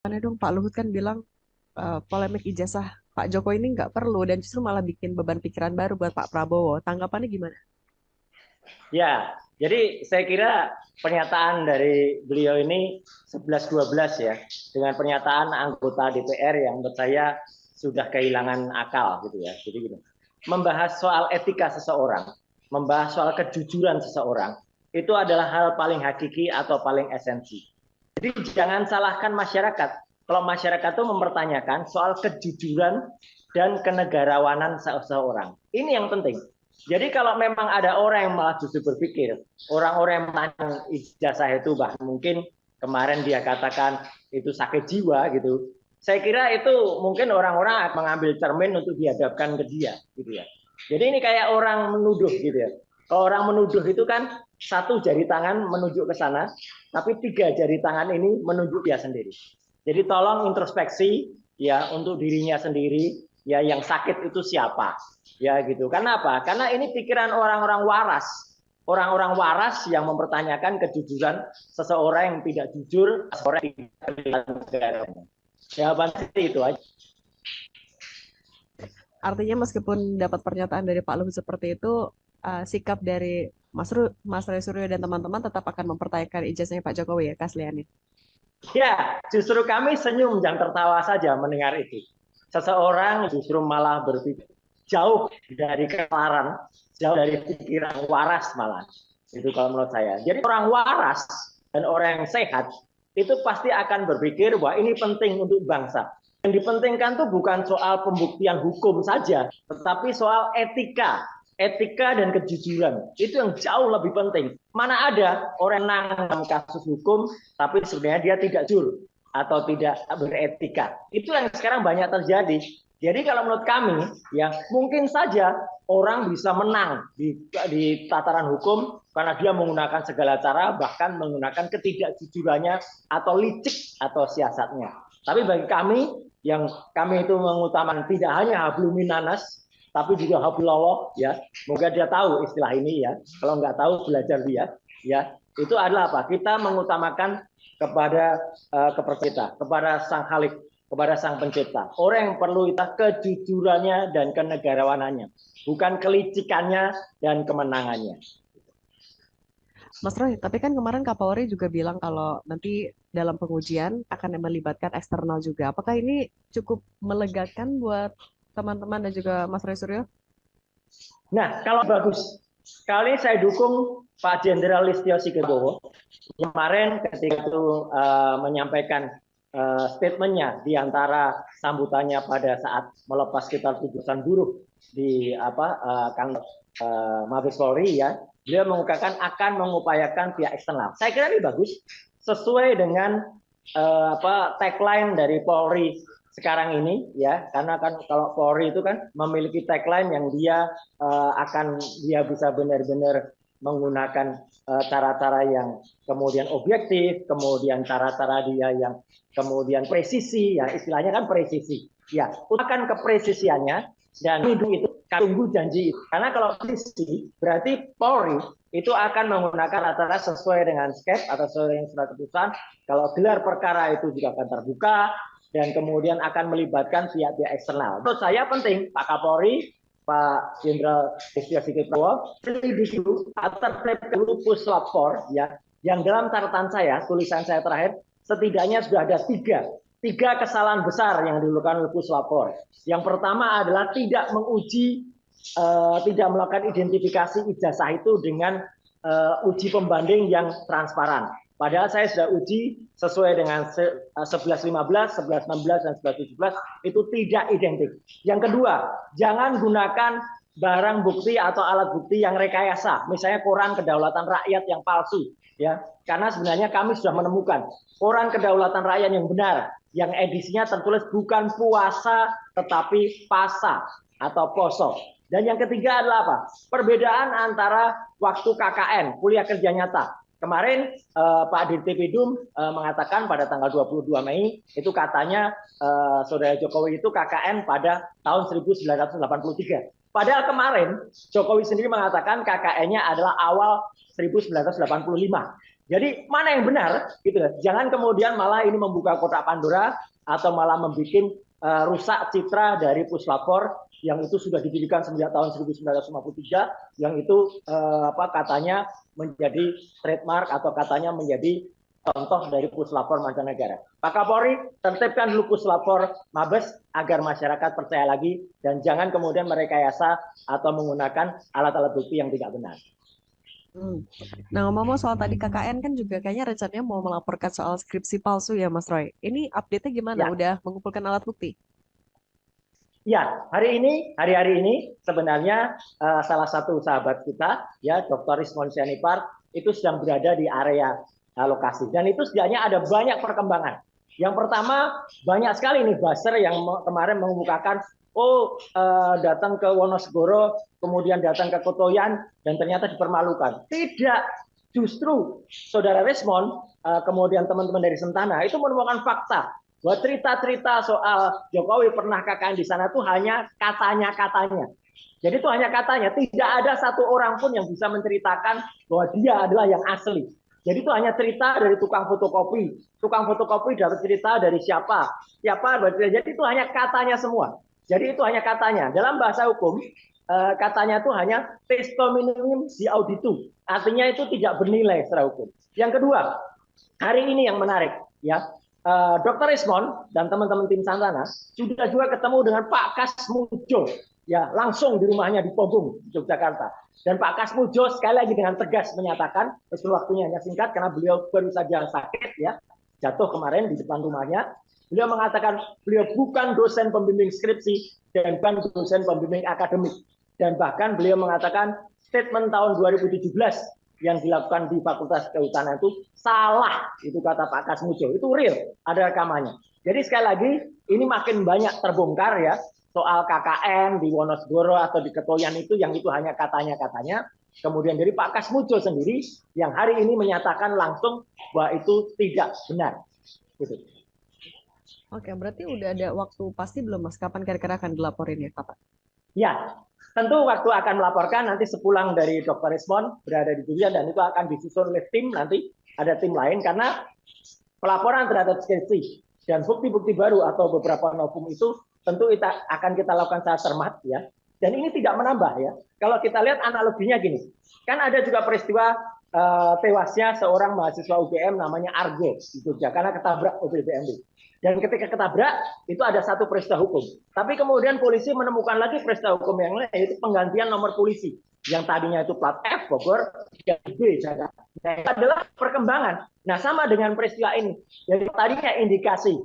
Karena dong Pak Luhut kan bilang polemik ijazah Pak Jokowi ini nggak perlu dan justru malah bikin beban pikiran baru buat Pak Prabowo. Tanggapannya gimana? Ya, jadi saya kira pernyataan dari beliau ini 11-12 ya, dengan pernyataan anggota DPR yang menurut saya sudah kehilangan akal gitu ya. Jadi gini, membahas soal etika seseorang, membahas soal kejujuran seseorang, itu adalah hal paling hakiki atau paling esensi. Jadi jangan salahkan masyarakat. Kalau masyarakat itu mempertanyakan soal kejujuran dan kenegarawanan seseorang. Ini yang penting. Jadi kalau memang ada orang yang malah justru berpikir, orang-orang yang menang ijazah itu bahkan mungkin kemarin dia katakan itu sakit jiwa gitu. Saya kira itu mungkin orang-orang mengambil cermin untuk dihadapkan ke dia gitu ya. Jadi ini kayak orang menuduh gitu ya. Kalau orang menuduh itu kan satu jari tangan menunjuk ke sana, tapi tiga jari tangan ini menunjuk dia sendiri. Jadi tolong introspeksi ya untuk dirinya sendiri, ya yang sakit itu siapa, ya gitu. Karena apa? Karena ini pikiran orang-orang waras, orang-orang waras yang mempertanyakan kejujuran seseorang yang tidak jujur, seseorang yang tidak negara. Jawaban itu aja. Artinya meskipun dapat pernyataan dari Pak Luhut seperti itu, sikap dari Mas Roy Suryo dan teman-teman tetap akan mempertanyakan ijazahnya Pak Jokowi ya, keasliannya. Ya, justru kami senyum dan tertawa saja mendengar itu. Seseorang justru malah berpikir jauh dari kelaran, jauh dari pikiran waras malah. Itu kalau menurut saya. Jadi orang waras dan orang yang sehat itu pasti akan berpikir bahwa ini penting untuk bangsa. Yang dipentingkan itu bukan soal pembuktian hukum saja, tetapi soal etika, etika dan kejujuran. Itu yang jauh lebih penting. Mana ada orang dalam kasus hukum tapi sebenarnya dia tidak jujur atau tidak beretika. Itu yang sekarang banyak terjadi. Jadi kalau menurut kami, ya mungkin saja orang bisa menang di tataran hukum karena dia menggunakan segala cara, bahkan menggunakan ketidakjujurannya atau licik atau siasatnya. Tapi bagi kami, yang kami itu mengutamakan tidak hanya habluminanas, tapi juga hablullah, ya. Moga dia tahu istilah ini ya. Kalau nggak tahu belajar dia, ya. Itu adalah apa? Kita mengutamakan kepada kepercayaan, kepada Sang Khalik, kepada Sang Pencipta. Orang yang perlu itu kejujurannya dan kenegarawanannya, bukan kelicikannya dan kemenangannya. Mas Roy, tapi kan kemarin Kapolri juga bilang kalau nanti dalam pengujian akan melibatkan eksternal juga. Apakah ini cukup melegakan buat teman-teman dan juga Mas Roy Suryo? Nah, kalau bagus, kali saya dukung Pak Jenderal Listio Sigit Bowo kemarin ketika itu menyampaikan statementnya di antara sambutannya pada saat melepas sekitar 700 buruh di kantor Mabes Polri ya, dia mengungkapkan akan mengupayakan pihak eksternal. Saya kira ini bagus, sesuai dengan tagline dari Polri sekarang ini ya, karena kan kalau Polri itu kan memiliki tagline yang dia bisa benar-benar menggunakan cara-cara yang kemudian objektif, kemudian cara-cara dia yang kemudian presisi, ya istilahnya kan presisi. Ya, akan kepresisiannya dan itu tunggu janji itu. Karena kalau presisi berarti Polri itu akan menggunakan rata-rata sesuai dengan skep atau sesuai dengan surat keputusan. Kalau gelar perkara itu juga akan terbuka dan kemudian akan melibatkan pihak-pihak eksternal. Menurut saya penting Pak Kapolri, Pak Jenderal Listio Sigit Prabowo selidiki atau tertib dulu puslap 4 ya, yang dalam catatan saya, tulisan saya terakhir, setidaknya sudah ada tiga kesalahan besar yang dilakukan oleh puslap 4. Yang pertama adalah tidak menguji, tidak melakukan identifikasi ijazah itu dengan uji pembanding yang transparan. Padahal saya sudah uji sesuai dengan 11.15, 11.16, dan 11.17 itu tidak identik. Yang kedua, jangan gunakan barang bukti atau alat bukti yang rekayasa, misalnya koran kedaulatan rakyat yang palsu, ya. Karena sebenarnya kami sudah menemukan koran kedaulatan rakyat yang benar, yang edisinya tertulis bukan puasa tetapi pasa atau poso. Dan yang ketiga adalah apa? Perbedaan antara waktu KKN, kuliah kerja nyata. Kemarin Pak Dirti Pidum mengatakan pada tanggal 22 Mei itu katanya Saudara Jokowi itu KKN pada tahun 1983. Padahal kemarin Jokowi sendiri mengatakan KKN-nya adalah awal 1985. Jadi mana yang benar gitu ya. Jangan kemudian malah ini membuka kotak Pandora atau malah membuat rusak citra dari puslapor yang itu sudah didirikan sejak tahun 1953 yang itu katanya menjadi trademark atau katanya menjadi contoh dari puslapor mancanegara. Pak Kapolri, tertibkan dulu puslapor Mabes agar masyarakat percaya lagi dan jangan kemudian merekayasa atau menggunakan alat-alat bukti yang tidak benar. Nah, ngomong-ngomong soal tadi KKN kan juga kayaknya rencananya mau melaporkan soal skripsi palsu ya, Mas Roy. Ini update-nya gimana? Ya. Udah mengumpulkan alat bukti? Ya, hari ini sebenarnya salah satu sahabat kita, ya, Dr. Rismon Sianipar, itu sedang berada di area lokasi. Dan itu setidaknya ada banyak perkembangan. Yang pertama, banyak sekali nih buzzer yang kemarin mengemukakan, datang ke Wonosegoro, kemudian datang ke Kotoyan, dan ternyata dipermalukan. Tidak, justru Saudara Rismon, kemudian teman-teman dari Sentana, itu menemukan fakta bahwa cerita-cerita soal Jokowi pernah KKN di sana itu hanya katanya-katanya. Jadi itu hanya katanya, tidak ada satu orang pun yang bisa menceritakan bahwa dia adalah yang asli. Jadi itu hanya cerita dari tukang fotokopi. Tukang fotokopi dapat cerita dari siapa. Jadi itu hanya katanya semua. Jadi itu hanya katanya. Dalam bahasa hukum, katanya itu hanya testimoninium di auditu. Artinya itu tidak bernilai secara hukum. Yang kedua, hari ini yang menarik, ya. Dr. Rismon dan teman-teman tim Santana sudah juga ketemu dengan Pak Kasmujo, ya, langsung di rumahnya di Pogung, Yogyakarta. Dan Pak Kasmujo sekali lagi dengan tegas menyatakan, meskipun waktunya hanya singkat karena beliau baru saja sakit, ya, jatuh kemarin di depan rumahnya. Beliau mengatakan beliau bukan dosen pembimbing skripsi dan bukan dosen pembimbing akademik. Dan bahkan beliau mengatakan statement tahun 2017 yang dilakukan di Fakultas Kehutanan itu salah, itu kata Pak Kasmujo. Itu real, ada rekamannya. Jadi sekali lagi, ini makin banyak terbongkar ya, soal KKN di Wonosegoro atau di Ketoyan itu, yang itu hanya katanya-katanya. Kemudian dari Pak Kasmujo sendiri, yang hari ini menyatakan langsung bahwa itu tidak benar. Gitu. Oke, berarti udah ada waktu pasti belum, Mas? Kapan kira-kira akan dilaporin ya, Pak? Ya, tentu waktu akan melaporkan nanti sepulang dari Dr. Rismon berada di Durian dan itu akan disusun oleh tim, nanti ada tim lain karena pelaporan terhadap skripsi dan bukti-bukti baru atau beberapa novum itu tentu akan kita lakukan secara cermat ya. Dan ini tidak menambah ya. Kalau kita lihat analoginya gini, kan ada juga peristiwa tewasnya seorang mahasiswa UGM namanya Argo di Jogja karena ketabrak mobil BMW. Dan ketika ketabrak, itu ada satu peristiwa hukum. Tapi kemudian polisi menemukan lagi peristiwa hukum yang lain, yaitu penggantian nomor polisi. Yang tadinya itu plat F, Bogor, B, Jakarta. Nah, itu adalah perkembangan. Nah, sama dengan peristiwa ini. Jadi tadinya indikasi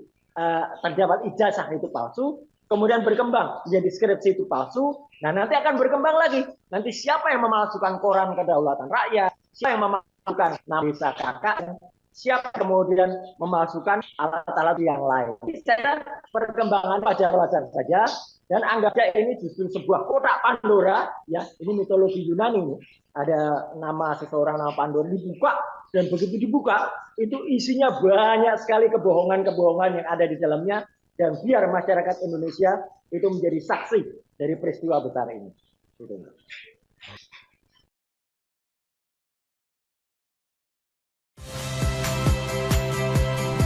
terdapat ijazah itu palsu, kemudian berkembang menjadi skripsi itu palsu. Nah, nanti akan berkembang lagi. Nanti siapa yang memalsukan koran kedaulatan rakyat, siapa yang memalsukan nama desa KKN, siapa kemudian memasukkan alat-alat yang lain. Secara perkembangan wajar-wajar saja dan anggapnya ini justru sebuah kotak Pandora ya. Ini mitologi Yunani ini. Ada nama seseorang nama Pandora dibuka dan begitu dibuka itu isinya banyak sekali kebohongan-kebohongan yang ada di dalamnya dan biar masyarakat Indonesia itu menjadi saksi dari peristiwa besar ini. Gitu.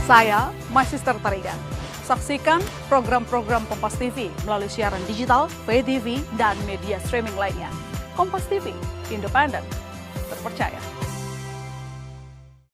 Saya Magister Tarigan. Saksikan program-program Kompas TV melalui siaran digital, pay TV, dan media streaming lainnya. Kompas TV, independen, terpercaya.